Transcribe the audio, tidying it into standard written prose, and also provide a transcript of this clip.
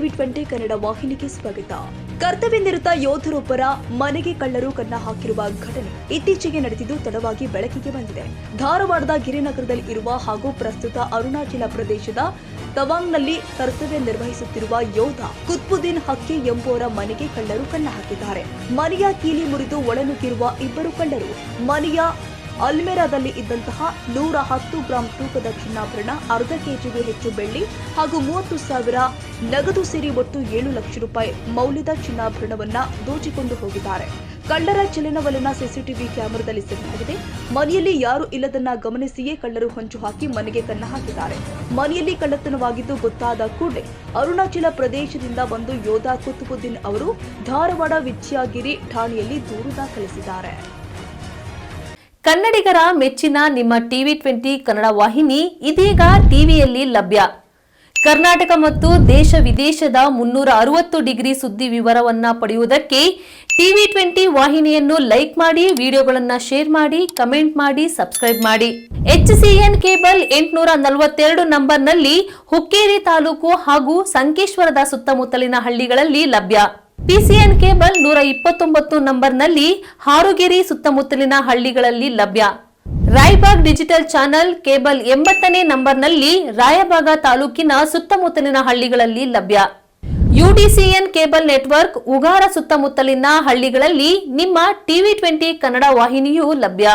TV 20 Kannada ವಾಹಿನಿಗೆ ಸ್ವಾಗತ. ಕರ್ತವ್ಯ ನಿರತ ಯೋಧರೊಬ್ಬರ ಮನೆಗೆ ಕಳ್ಳರು ಕನ್ನ ಹಾಕಿರುವ ಘಟನೆ ಇತ್ತೀಚೆಗೆ ನಡೆದಿದ್ದು ತಡವಾಗಿ ಬೆಳಕಿಗೆ ಬಂದಿದೆ. ಧಾರವಾಡದ ಗಿರಿನಗರದಲ್ಲಿ ಇರುವ ಹಾಗೂ ಪ್ರಸ್ತುತ ಅರುಣಾಚಲ ಪ್ರದೇಶದ ತವಾಂಗ್ನಲ್ಲಿ ಕರ್ತವ್ಯ ನಿರ್ವಹಿಸುತ್ತಿರುವ ಯೋಧ ಕುತ್ಬುದ್ದೀನ್ ಹಕ್ಕಿ ಎಂಬುವರ ಮನೆಗೆ ಕಳ್ಳರು ಕನ್ನ ಹಾಕಿದ್ದಾರೆ. ಮನೆಯ ಕೀಲಿ ಮುರಿದು ಒಳನುಗ್ಗಿರುವ ಇಬ್ಬರು ಕಳ್ಳರು ಮನೆಯ ಅಲ್ಮೆರಾದಲ್ಲಿ ಇದ್ದಂತಹ 110 ಗ್ರಾಂ ತೂಕದ ಚಿನ್ನಾಭರಣ, ಅರ್ಧ ಕೆಜಿಗೂ ಹೆಚ್ಚು ಬೆಳ್ಳಿ ಹಾಗೂ 30,000 ನಗದು ಸೇರಿ ಒಟ್ಟು 7 ಲಕ್ಷ ರೂಪಾಯಿ ಮೌಲ್ಯದ ಚಿನ್ನಾಭರಣವನ್ನ ದೋಚಿಕೊಂಡು ಹೋಗಿದ್ದಾರೆ. ಕಳ್ಳರ ಚಲನವಲನ ಸಿಸಿಟಿವಿ ಕ್ಯಾಮೆರಾದಲ್ಲಿ ಸೆರೆಯಾಗಿದೆ. ಮನೆಯಲ್ಲಿ ಯಾರು ಇಲ್ಲದನ್ನ ಗಮನಿಸಿಯೇ ಕಳ್ಳರು ಹೊಂಚು ಹಾಕಿ ಮನೆಗೆ ಕನ್ನ ಹಾಕಿದ್ದಾರೆ. ಮನೆಯಲ್ಲಿ ಕಳ್ಳತನವಾಗಿದ್ದು ಗೊತ್ತಾದ ಕೂಡಲೇ ಅರುಣಾಚಲ ಪ್ರದೇಶದಿಂದ ಬಂದು ಯೋಧ ಕುತುಬುದ್ದೀನ್ ಅವರು ಧಾರವಾಡ ವಿದ್ಯಾಗಿರಿ ಠಾಣೆಯಲ್ಲಿ ದೂರು ದಾಖಲಿಸಿದ್ದಾರೆ. ಕನ್ನಡಿಗರ ಮೆಚ್ಚಿನ ನಿಮ್ಮ ಟಿವಿ 20 ಕನ್ನಡ ವಾಹಿನಿ ಇದೀಗ ಟಿವಿಯಲ್ಲಿ ಲಭ್ಯ. ಕರ್ನಾಟಕ ಮತ್ತು ದೇಶ ವಿದೇಶದ 360 ಡಿಗ್ರಿ ಸುದ್ದಿ ವಿವರವನ್ನ ಪಡೆಯುವುದಕ್ಕೆ ಟಿವಿ 20 ವಾಹಿನಿಯನ್ನು ಲೈಕ್ ಮಾಡಿ, ವಿಡಿಯೋಗಳನ್ನು ಶೇರ್ ಮಾಡಿ, ಕಮೆಂಟ್ ಮಾಡಿ, ಸಬ್ಸ್ಕ್ರೈಬ್ ಮಾಡಿ. HCN ಕೇಬಲ್ 842 ನಂಬರ್ನಲ್ಲಿ ಹುಕ್ಕೇರಿ ತಾಲೂಕು ಹಾಗೂ ಸಂಕೇಶ್ವರದ ಸುತ್ತಮುತ್ತಲಿನ ಹಳ್ಳಿಗಳಲ್ಲಿ ಲಭ್ಯ. PCN ಕೇಬಲ್ 129 ನಂಬರ್ನಲ್ಲಿ ಹಾರುಗೆರೆ ಸುತ್ತಮುತ್ತಲಿನ ಹಳ್ಳಿಗಳಲ್ಲಿ ಲಭ್ಯ. ರಾಯಬಾಗ್ ಡಿಜಿಟಲ್ ಚಾನೆಲ್ ಕೇಬಲ್ 80ನೇ ನಂಬರ್ನಲ್ಲಿ ರಾಯಬಾಗ ತಾಲೂಕಿನ ಸುತ್ತಮುತ್ತಲಿನ ಹಳ್ಳಿಗಳಲ್ಲಿ ಲಭ್ಯ. UDCN ಕೇಬಲ್ ನೆಟ್ವರ್ಕ್ ಉಗಾರ ಸುತ್ತಮುತ್ತಲಿನ ಹಳ್ಳಿಗಳಲ್ಲಿ ನಿಮ್ಮ ಟಿವಿ 20 ಕನ್ನಡ ವಾಹಿನಿಯೂ ಲಭ್ಯ.